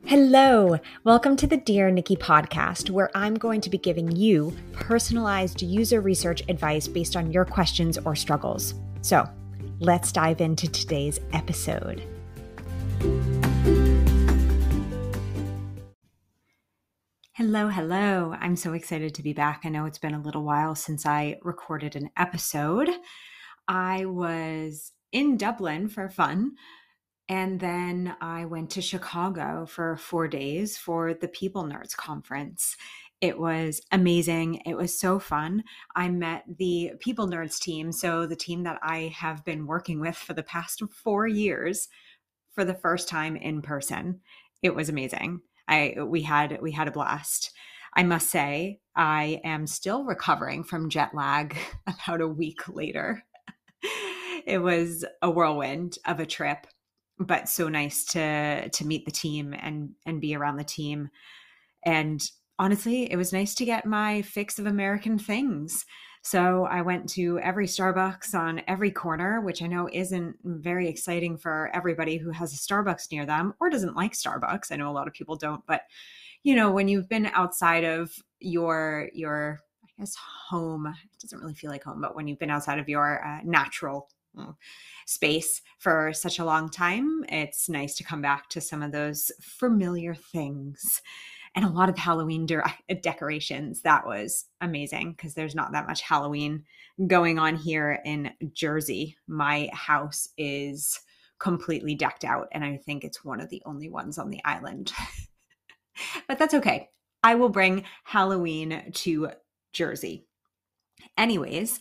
Hello, welcome to the Dear Nikki podcast, where I'm going to be giving you personalized user research advice based on your questions or struggles. So let's dive into today's episode. Hello. I'm so excited to be back. I know it's been a little while since I recorded an episode. I was in Dublin for fun. And then I went to Chicago for 4 days for the People Nerds conference. It was amazing. It was so fun. I met the People Nerds team, so the team that I have been working with for the past 4 years for the first time in person. It was amazing. We had a blast. I must say, I am still recovering from jet lag about a week later. It was a whirlwind of a trip, but so nice to meet the team and be around the team. And honestly, it was nice to get my fix of American things. So I went to every Starbucks on every corner, which I know isn't very exciting for everybody who has a Starbucks near them or doesn't like Starbucks. I know a lot of people don't, but when you've been outside of your I guess home, it doesn't really feel like home, but when you've been outside of your natural space for such a long time, it's nice to come back to some of those familiar things. And a lot of Halloween decorations. That was amazing because there's not that much Halloween going on here in Jersey. My house is completely decked out, and I think it's one of the only ones on the island. But that's okay. I will bring Halloween to Jersey. Anyways,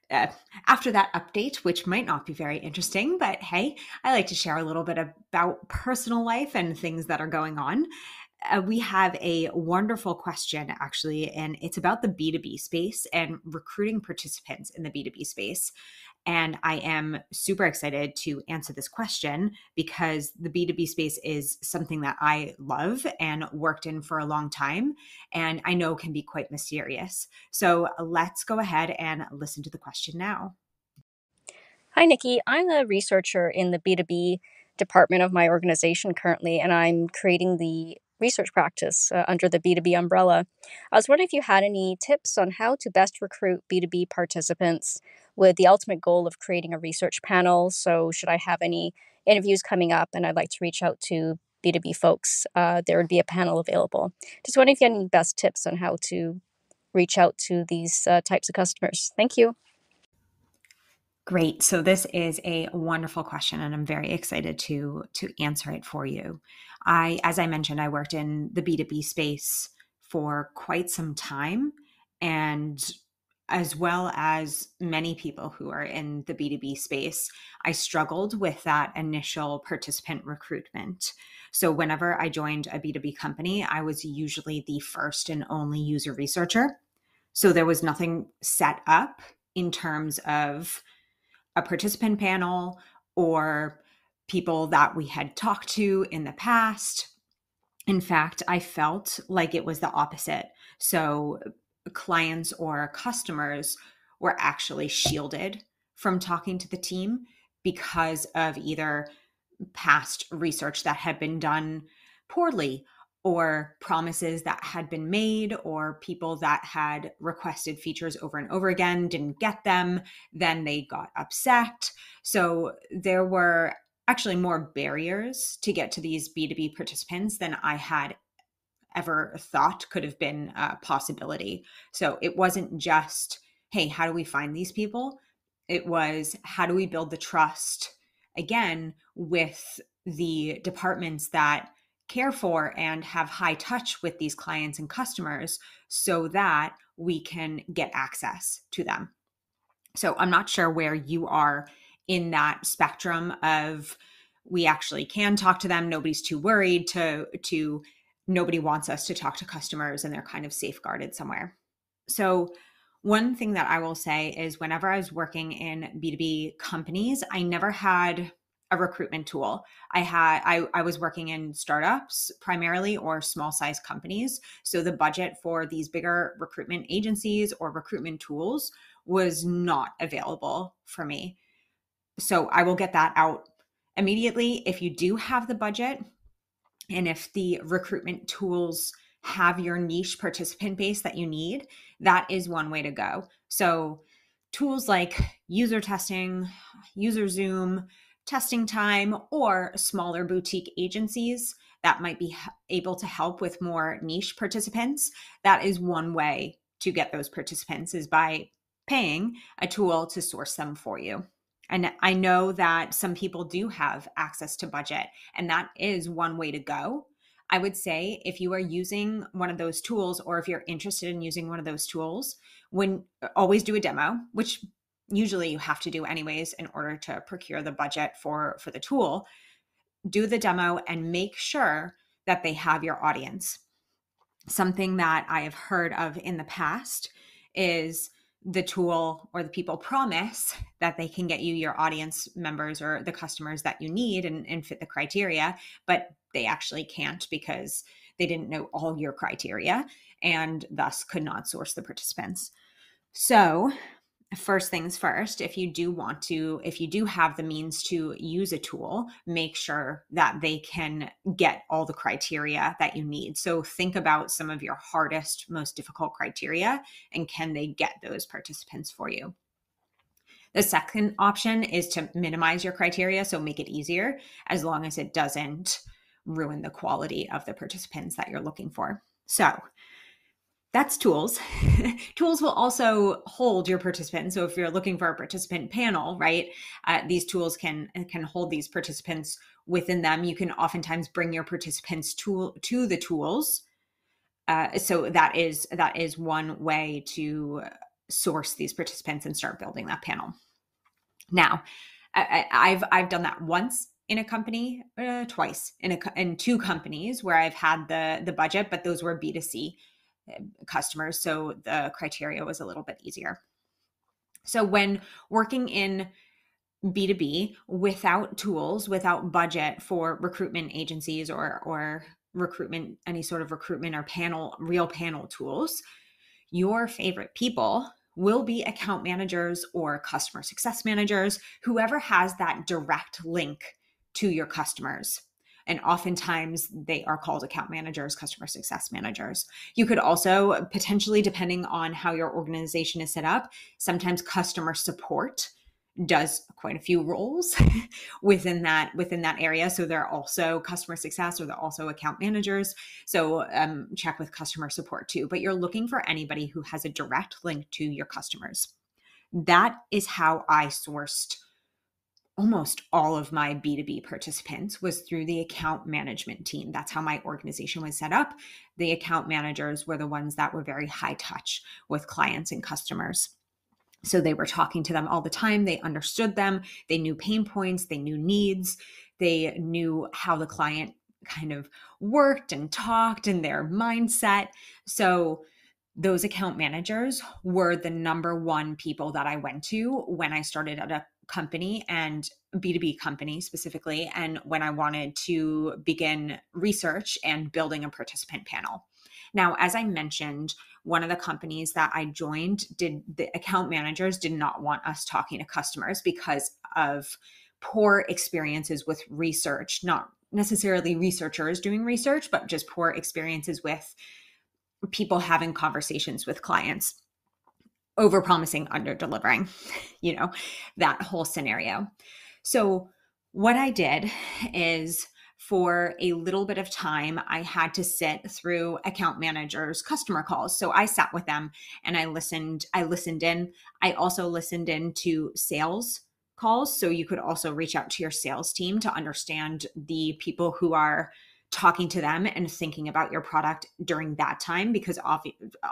after that update, which might not be very interesting, but hey, I like to share a little bit about personal life and things that are going on. We have a wonderful question, actually, and it's about the B2B space and recruiting participants in the B2B space. And I am super excited to answer this question because the B2B space is something that I love and worked in for a long time, and I know can be quite mysterious. So let's go ahead and listen to the question now. Hi, Nikki. I'm a researcher in the B2B department of my organization currently, and I'm creating the research practice under the B2B umbrella. I was wondering if you had any tips on how to best recruit B2B participants with the ultimate goal of creating a research panel. So, should I have any interviews coming up and I'd like to reach out to B2B folks, there would be a panel available. Just wondering if you had any best tips on how to reach out to these types of customers. Thank you. Great. So this is a wonderful question, and I'm very excited to answer it for you. As I mentioned, I worked in the B2B space for quite some time, and as well as many people who are in the B2B space, I struggled with that initial participant recruitment. So whenever I joined a B2B company, I was usually the first and only user researcher. So there was nothing set up in terms of a participant panel or people that we had talked to in the past. In fact, I felt like it was the opposite. So clients or customers were actually shielded from talking to the team because of either past research that had been done poorly, or promises that had been made, or people that had requested features over and over again, didn't get them, then they got upset. So there were actually more barriers to get to these B2B participants than I had ever thought could have been a possibility. So it wasn't just, hey, how do we find these people? It was, how do we build the trust again with the departments that care for and have high touch with these clients and customers so that we can get access to them. So I'm not sure where you are in that spectrum of, we actually can talk to them, nobody's too worried, to nobody wants us to talk to customers and they're kind of safeguarded somewhere. So one thing that I will say is, whenever I was working in B2B companies, I never had a recruitment tool. I was working in startups primarily, or small size companies. So the budget for these bigger recruitment agencies or recruitment tools was not available for me. So I will get that out immediately. If you do have the budget, And if the recruitment tools have your niche participant base that you need, that is one way to go. So tools like user testing, user Zoom, testing time, or smaller boutique agencies that might be able to help with more niche participants, that is one way to get those participants, is by paying a tool to source them for you. And I know that some people do have access to budget, and that is one way to go. I would say if you are using one of those tools, or if you're interested in using one of those tools, when always do a demo, which usually you have to do anyways in order to procure the budget for the tool. Do the demo and make sure that they have your audience. Something that I have heard of in the past is the tool or the people promise that they can get you your audience members or the customers that you need and fit the criteria, but they actually can't because they didn't know all your criteria and thus could not source the participants. So first things first, if you do have the means to use a tool, make sure that they can get all the criteria that you need. So think about some of your hardest, most difficult criteria, and can they get those participants for you? The second option is to minimize your criteria, so make it easier, as long as it doesn't ruin the quality of the participants that you're looking for. So that's tools. Tools will also hold your participants. So if you're looking for a participant panel, right, these tools can hold these participants within them. You can oftentimes bring your participants to the tools. So that is one way to source these participants and start building that panel. Now, I've done that once in a company, twice in two companies where I've had the budget, but those were B2C customers, so the criteria was a little bit easier. So when working in B2B without tools, without budget for recruitment agencies or recruitment, any sort of recruitment or real panel tools, your favorite people will be account managers or customer success managers, whoever has that direct link to your customers. And oftentimes they are called account managers, customer success managers. You could also potentially, depending on how your organization is set up, sometimes customer support does quite a few roles within that area. So they're also customer success, or they're also account managers. So check with customer support too. But you're looking for anybody who has a direct link to your customers. That is how I sourced almost all of my B2B participants, was through the account management team. That's how my organization was set up. The account managers were the ones that were very high touch with clients and customers. So they were talking to them all the time. They understood them. They knew pain points. They knew needs. They knew how the client kind of worked and talked and their mindset. So those account managers were the number one people that I went to when I started at a company, and B2B company specifically, and when I wanted to begin research and building a participant panel. Now, as I mentioned, one of the companies that I joined, the account managers did not want us talking to customers because of poor experiences with research, not necessarily researchers doing research, but just poor experiences with people having conversations with clients, over promising, under delivering, that whole scenario. So what I did is, for a little bit of time, I had to sit through account managers' customer calls. So I sat with them and I listened in. I also listened in to sales calls. So you could also reach out to your sales team to understand the people who are talking to them and thinking about your product during that time, because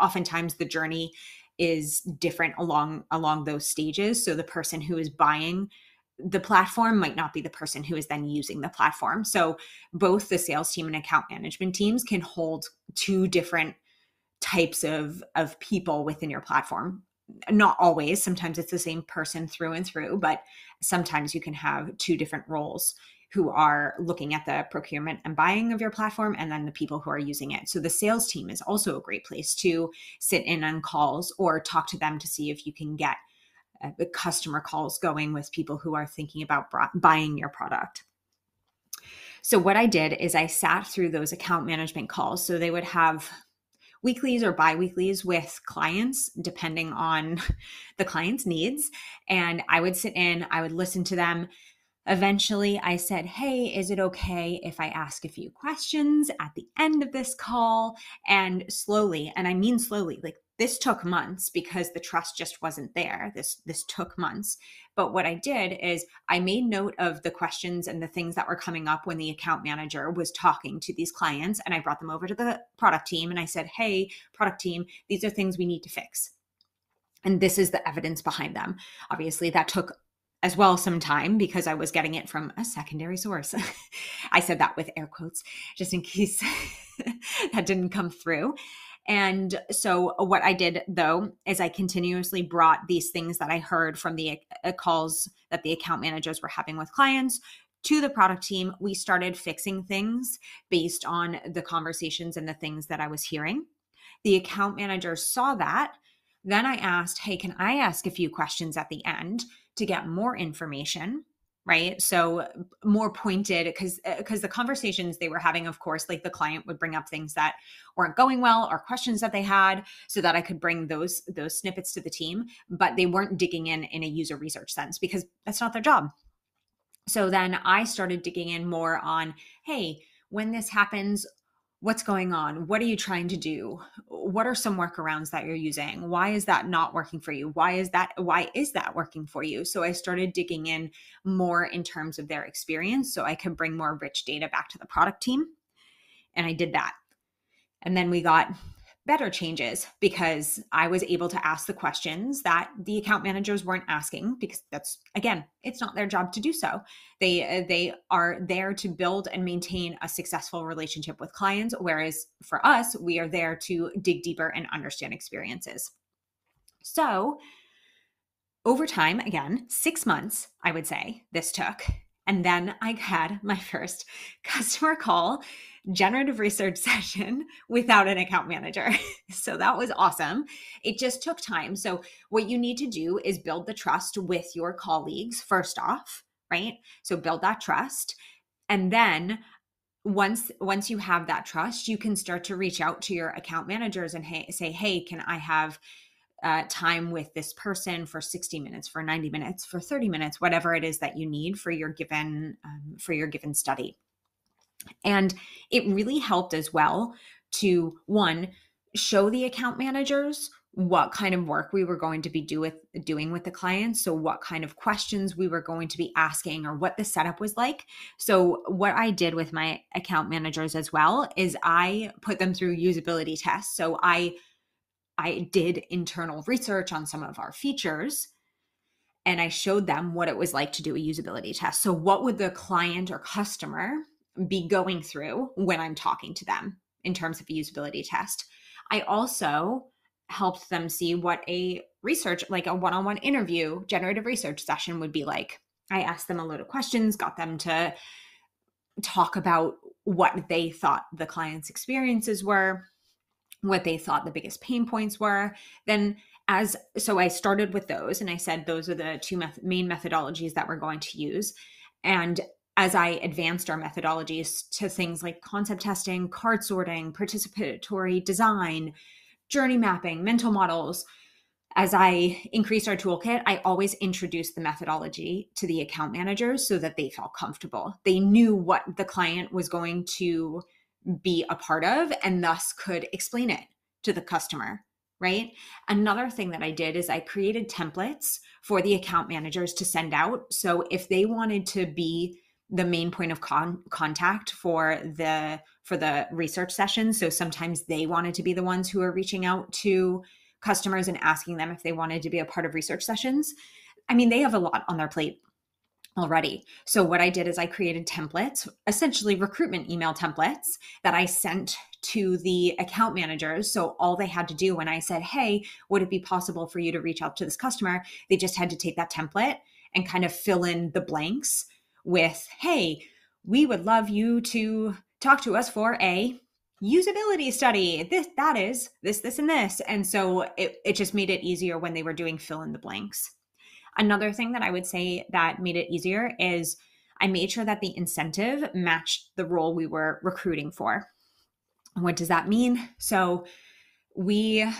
oftentimes the journey is different along those stages. So the person who is buying the platform might not be the person who is then using the platform. So both the sales team and account management teams can hold two different types of people within your platform. Not always. Sometimes it's the same person through and through, but sometimes you can have two different roles who are looking at the procurement and buying of your platform, and then the people who are using it. So the sales team is also a great place to sit in on calls or talk to them to see if you can get the customer calls going with people who are thinking about buying your product. So what I did is I sat through those account management calls. So they would have weeklies or bi-weeklies with clients depending on the client's needs, and I would sit in, I would listen to them. Eventually, I said, hey, is it okay if I ask a few questions at the end of this call? And slowly, and I mean slowly, like this took months because the trust just wasn't there. This took months. But what I did is I made note of the questions and the things that were coming up when the account manager was talking to these clients. And I brought them over to the product team and I said, hey, product team, these are things we need to fix. And this is the evidence behind them. Obviously, that took as well some time because I was getting it from a secondary source. I said that with air quotes, just in case that didn't come through. And so what I did though is I continuously brought these things that I heard from the calls that the account managers were having with clients to the product team. We started fixing things based on the conversations and the things that I was hearing. The account manager saw that. Then I asked, hey, can I ask a few questions at the end to get more information? Right. So more pointed, because the conversations they were having, of course, like the client would bring up things that weren't going well or questions that they had so that I could bring those snippets to the team, but they weren't digging in a user research sense because that's not their job. So then I started digging in more on, hey, when this happens, what's going on? What are you trying to do? What are some workarounds that you're using? Why is that not working for you? Why is that working for you? So I started digging in more in terms of their experience so I could bring more rich data back to the product team. And I did that. And then we got better changes because I was able to ask the questions that the account managers weren't asking because that's, again, it's not their job to do so. They are there to build and maintain a successful relationship with clients, whereas for us, we are there to dig deeper and understand experiences. So over time, again, 6 months, I would say this took. And then I had my first customer call generative research session without an account manager. So that was awesome. It just took time. So what you need to do is build the trust with your colleagues first off, right? So build that trust. And then once you have that trust, you can start to reach out to your account managers and say, hey, can I have time with this person for 60 minutes, for 90 minutes, for 30 minutes, whatever it is that you need for your given study. And it really helped as well to, one, show the account managers what kind of work we were going to be doing with the clients. So what kind of questions we were going to be asking or what the setup was like. So what I did with my account managers as well is I put them through usability tests. So I did internal research on some of our features and I showed them what it was like to do a usability test. So what would the client or customer be going through when I'm talking to them in terms of a usability test? I also helped them see what a research, like a one-on-one interview, generative research session would be like. I asked them a load of questions, got them to talk about what they thought the client's experiences were, what they thought the biggest pain points were. Then so I started with those and I said, those are the two main methodologies that we're going to use. And as I advanced our methodologies to things like concept testing, card sorting, participatory design, journey mapping, mental models, as I increased our toolkit, I always introduced the methodology to the account managers so that they felt comfortable. They knew what the client was going to be a part of and thus could explain it to the customer, right? Another thing that I did is I created templates for the account managers to send out. So if they wanted to be the main point of contact for the research sessions, so sometimes they wanted to be the ones who are reaching out to customers and asking them if they wanted to be a part of research sessions. I mean, they have a lot on their plate already. So what I did is I created templates, essentially recruitment email templates that I sent to the account managers. So all they had to do when I said, hey, would it be possible for you to reach out to this customer? They just had to take that template and kind of fill in the blanks with, hey, we would love you to talk to us for a usability study. This, and this. And so it just made it easier when they were doing fill in the blanks. Another thing that I would say that made it easier is I made sure that the incentive matched the role we were recruiting for. What does that mean? So we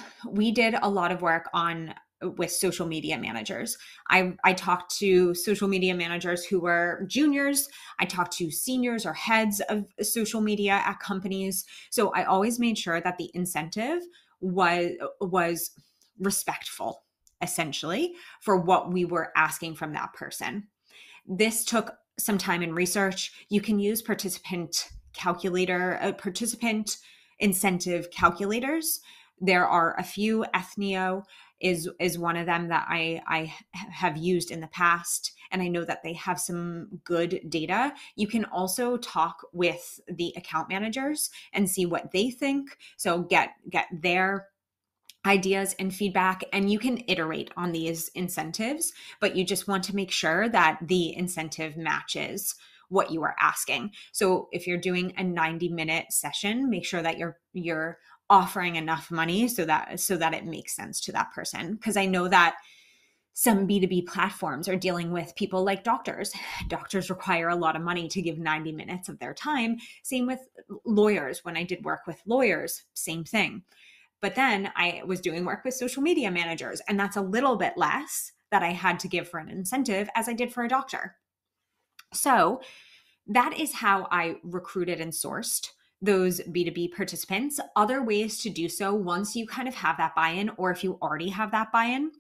did a lot of work on with social media managers. I talked to social media managers who were juniors. I talked to seniors or heads of social media at companies. So I always made sure that the incentive was respectful, essentially, for what we were asking from that person. This took some time and research. You can use participant incentive calculators. There are a few. Ethnio is one of them that I have used in the past, and I know that they have some good data. You can also talk with the account managers and see what they think. So get their ideas and feedback, and you can iterate on these incentives, but you just want to make sure that the incentive matches what you are asking. So if you're doing a 90-minute session, make sure that you're offering enough money so that it makes sense to that person. Because I know that some B2B platforms are dealing with people like doctors. Doctors require a lot of money to give 90 minutes of their time. Same with lawyers. When I did work with lawyers, same thing. But then I was doing work with social media managers, and that's a little bit less that I had to give for an incentive as I did for a doctor. So that is how I recruited and sourced those B2B participants. Other ways to do so, once you kind of have that buy-in, or if you already have that buy-in,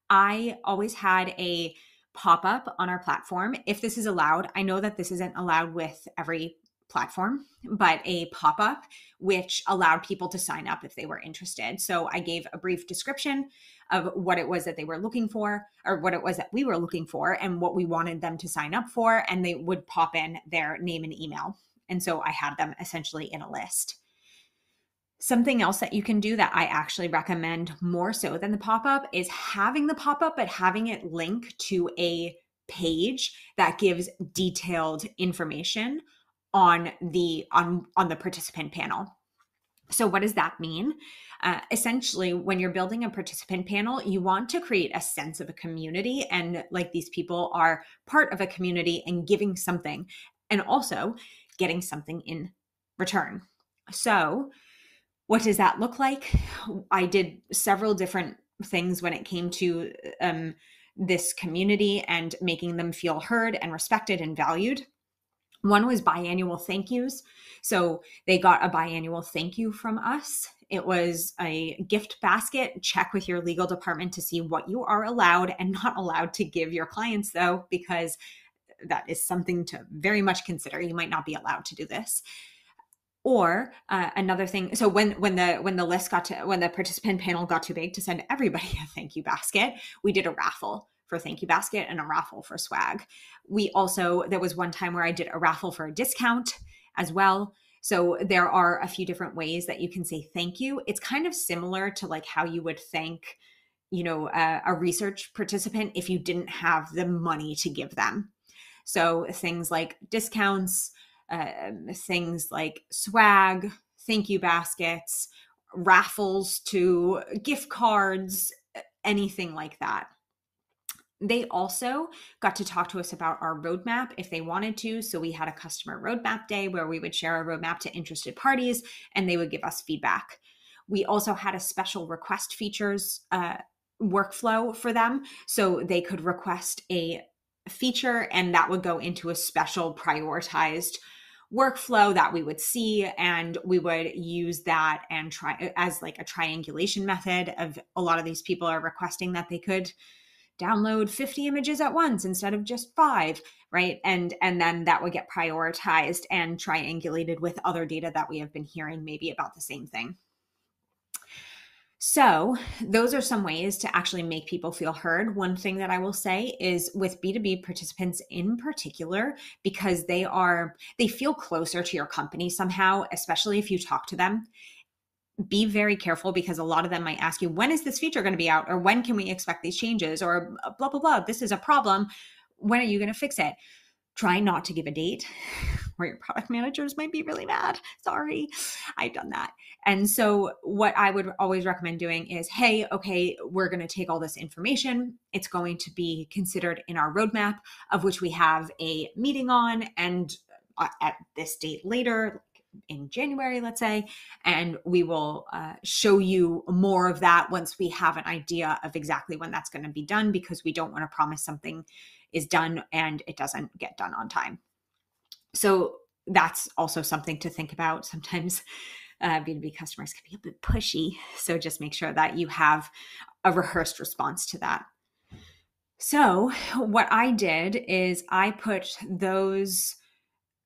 I always had a pop-up on our platform. If this is allowed, I know that this isn't allowed with every platform, but a pop-up which allowed people to sign up if they were interested. So I gave a brief description of what it was that they were looking for, or what it was that we were looking for, and what we wanted them to sign up for, and they would pop in their name and email. And so I had them essentially in a list. Something else that you can do that I actually recommend more so than the pop-up is having the pop-up, but having it link to a page that gives detailed information on the participant panel. So what does that mean? Essentially, when you're building a participant panel, you want to create a sense of a community, and like these people are part of a community and giving something, and also getting something in return. So what does that look like? I did several different things when it came to this community and making them feel heard and respected and valued. One was biannual thank yous. So they got a biannual thank you from us. It was a gift basket. Check with your legal department to see what you are allowed and not allowed to give your clients, though, because that is something to very much consider. You might not be allowed to do this. Or another thing, so when the participant panel got too big to send everybody a thank you basket, we did a raffle for thank you basket and a raffle for swag. There was one time where I did a raffle for a discount as well. So there are a few different ways that you can say thank you. It's kind of similar to like how you would thank, a research participant if you didn't have the money to give them. So things like discounts, things like swag, thank you baskets, raffles to gift cards, anything like that. They also got to talk to us about our roadmap if they wanted to. So we had a customer roadmap day where we would share a roadmap to interested parties and they would give us feedback. We also had a special request features workflow for them. So they could request a feature and that would go into a special prioritized workflow that we would see, and we would use that and try as like a triangulation method of a lot of these people are requesting that they could download 50 images at once instead of just 5, right? And then that would get prioritized and triangulated with other data that we have been hearing maybe about the same thing. So those are some ways to actually make people feel heard. One thing that I will say is with B2B participants in particular, because they feel closer to your company somehow, especially if you talk to them, be very careful because a lot of them might ask you, when is this feature going to be out? Or when can we expect these changes? Or blah, blah, blah. This is a problem. When are you going to fix it? Try not to give a date. or your product managers might be really mad. Sorry, I've done that. And so what I would always recommend doing is, hey, okay, we're going to take all this information. It's going to be considered in our roadmap, of which we have a meeting on, and at this date later, in January, let's say, and we will show you more of that once we have an idea of exactly when that's going to be done, because we don't want to promise something is done and it doesn't get done on time. So that's also something to think about. Sometimes B2B customers can be a bit pushy. So just make sure that you have a rehearsed response to that. So what I did is I put those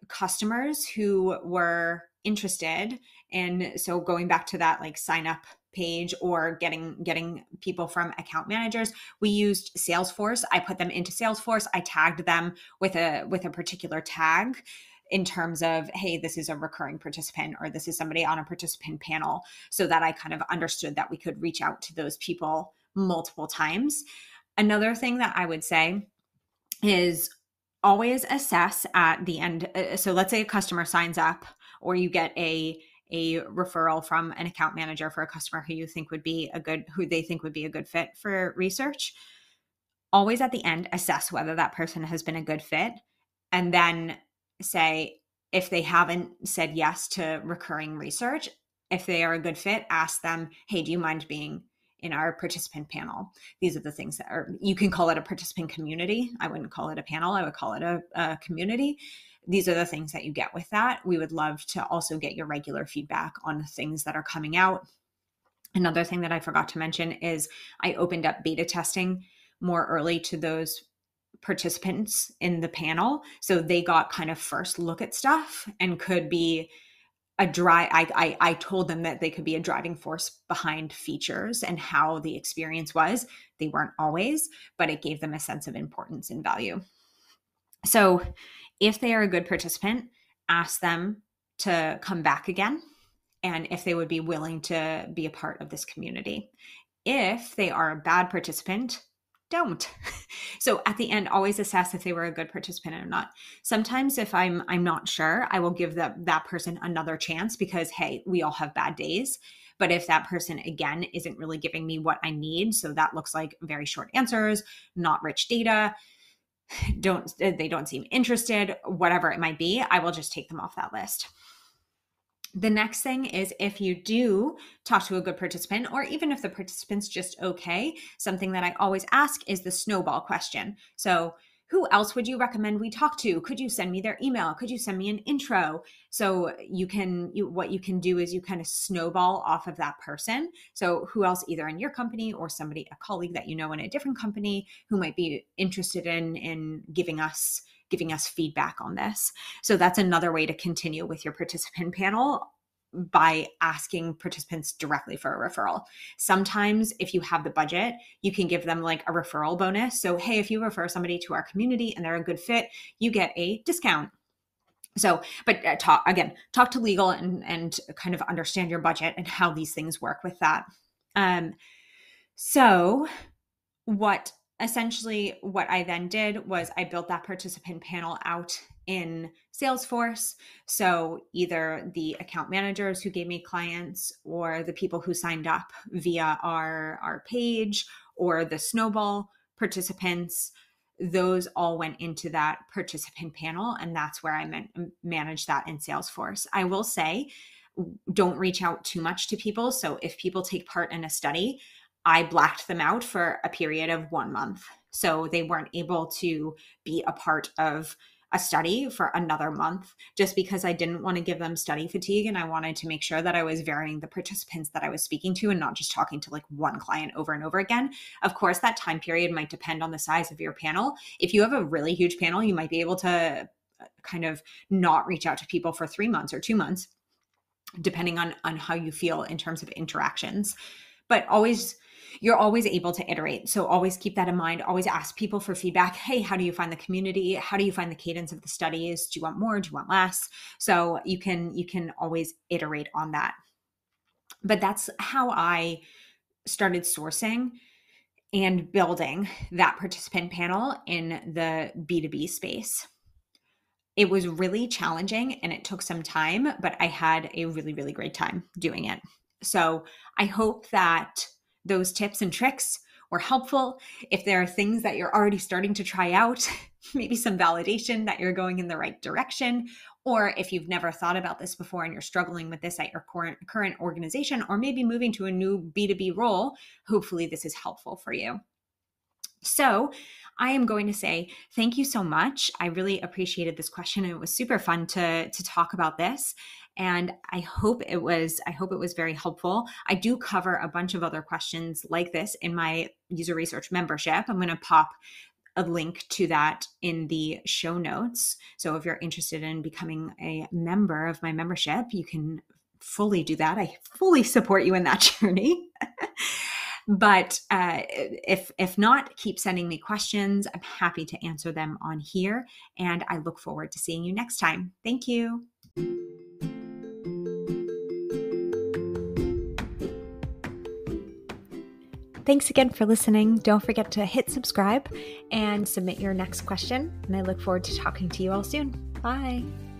customers who were interested, and so going back to that like sign up page or getting people from account managers, we used Salesforce. I put them into Salesforce. I tagged them with a particular tag in terms of, hey, this is a recurring participant, or this is somebody on a participant panel, so that I kind of understood that we could reach out to those people multiple times. Another thing that I would say is always assess at the end. So let's say a customer signs up, or you get a referral from an account manager for a customer who they think would be a good fit for research. Always at the end, assess whether that person has been a good fit, and then say, if they haven't said yes to recurring research, if they are a good fit, ask them, hey, do you mind being in our participant panel? These are the things that are, you can call it a participant community. I wouldn't call it a panel. I would call it a community. These are the things that you get with that. We would love to also get your regular feedback on things that are coming out. Another thing that I forgot to mention is I opened up beta testing more early to those participants in the panel. So they got kind of first look at stuff and could be I told them that they could be a driving force behind features and how the experience was. They weren't always, but it gave them a sense of importance and value. So if they are a good participant, ask them to come back again, and if they would be willing to be a part of this community. If they are a bad participant, don't. So at the end, always assess if they were a good participant or not. Sometimes if I'm not sure, I will give that person another chance, because hey, we all have bad days. But if that person again isn't really giving me what I need, so that looks like very short answers, not rich data, they don't seem interested, whatever it might be, I will just take them off that list. The next thing is, if you do talk to a good participant, or even if the participant's just okay, something that I always ask is the snowball question. So who else would you recommend we talk to? Could you send me their email? Could you send me an intro? So what you can do is you kind of snowball off of that person. So who else, either in your company or somebody, a colleague that you know in a different company, who might be interested in giving us feedback on this. So that's another way to continue with your participant panel, by asking participants directly for a referral. Sometimes if you have the budget, you can give them like a referral bonus. So, hey, if you refer somebody to our community and they're a good fit, you get a discount. So, but talk to legal and kind of understand your budget and how these things work with that. So what I then did was I built that participant panel out in Salesforce. So either the account managers who gave me clients, or the people who signed up via our page, or the snowball participants, those all went into that participant panel. And that's where I manage that in Salesforce. I will say, don't reach out too much to people. So if people take part in a study, I blacked them out for a period of 1 month. So they weren't able to be a part of a study for another month, just because I didn't want to give them study fatigue. And I wanted to make sure that I was varying the participants that I was speaking to, and not just talking to like one client over and over again. Of course, that time period might depend on the size of your panel. If you have a really huge panel, you might be able to kind of not reach out to people for 3 months or 2 months, depending on how you feel in terms of interactions. But you're always able to iterate. So always keep that in mind. Always ask people for feedback. Hey, how do you find the community? How do you find the cadence of the studies? Do you want more? Do you want less? So you can always iterate on that. But that's how I started sourcing and building that participant panel in the B2B space. It was really challenging and it took some time, but I had a really, really great time doing it. So I hope that those tips and tricks were helpful. If there are things that you're already starting to try out, maybe some validation that you're going in the right direction, or if you've never thought about this before and you're struggling with this at your current organization, or maybe moving to a new B2B role, hopefully this is helpful for you. So I am going to say thank you so much. I really appreciated this question. It was super fun to talk about this. And I hope it was very helpful. I do cover a bunch of other questions like this in my user research membership. I'm going to pop a link to that in the show notes. So if you're interested in becoming a member of my membership, you can fully do that. I fully support you in that journey. But if not, keep sending me questions. I'm happy to answer them on here. And I look forward to seeing you next time. Thank you. Thanks again for listening. Don't forget to hit subscribe and submit your next question. And I look forward to talking to you all soon. Bye.